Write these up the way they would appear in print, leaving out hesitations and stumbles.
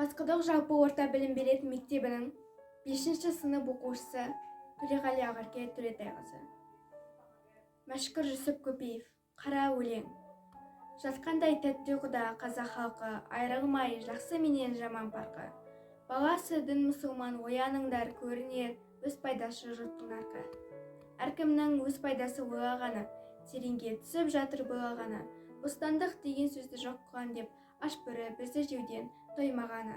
Басқұдық жалпы орта білім беретін мектебінің 5-ші сынып оқушысы Төлеғали Ағарке Төлетайқызы. Мәшкүр Жүсіп Көпеев. Қара өлең. Жатқандай тәтті ұйқыда қазақ халқы, айрылмай жақсы менен жаман парқы. Баласы дін мұсылман ояныңдар, көрінер өз пайдасы жұрттың нарқы. Әркімнің өз пайдасы ойлағаны, тереңге түсіп жатыр бойлағаны. Бостандық деген сөзді жоқ қылған деп, аш бүрі бізді жеуден тоймағаны.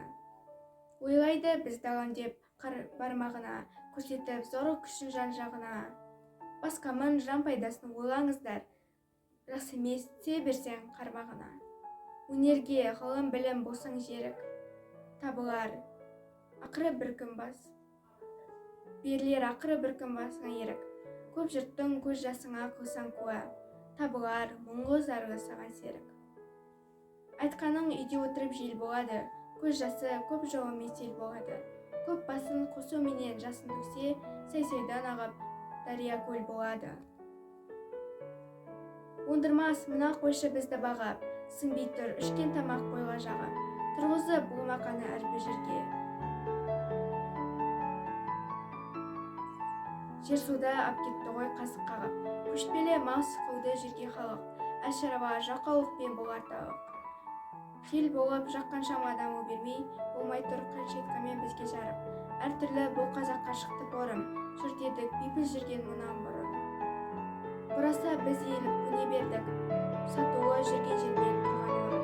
Ойлайды бізді алам деп бармағына, көрсетіп зорлық күшін жан-жағына. Басқамын жан пайдасын ойлаңыздар, жақсы емес тие берсең қармағына. Өнерге, ғылым, білім болсаң жерік, табылар ақыры бір күн бас. Берілер ақыры бір күн басыңа ерік. Көп жұрттың көз жасыңа қылсаң куә, табылар мұңлы зарлы саған серік. Айтқаның үйде отырып жел болады, көз жасы көп жауымен сел болады. Көп басын қосу менен жасын төксе, сай-сайдан ағып дария көл болады. Ондырмас мына қойшы бізді бағап, сіңбей тұр ішкен тамақ бойға жағып, тұрғызып бұл мақаны әрбір жерге. Жер суда ап кетті ғой қасық қағып, көшпелі мал сықылды жерге халық, әшірава жақаулықпен болар талық. Жел болып жаққан шамадан ол бермей, болмай тұр қаншеткамен бізге жарып. Әртүрлі бұл қазаққа шықты борым, жұрт едік бейпіл жүрген мұнан бұрын. Бұраса біз еліп көне бердік, сатулы жүрген жермен тұрған орын.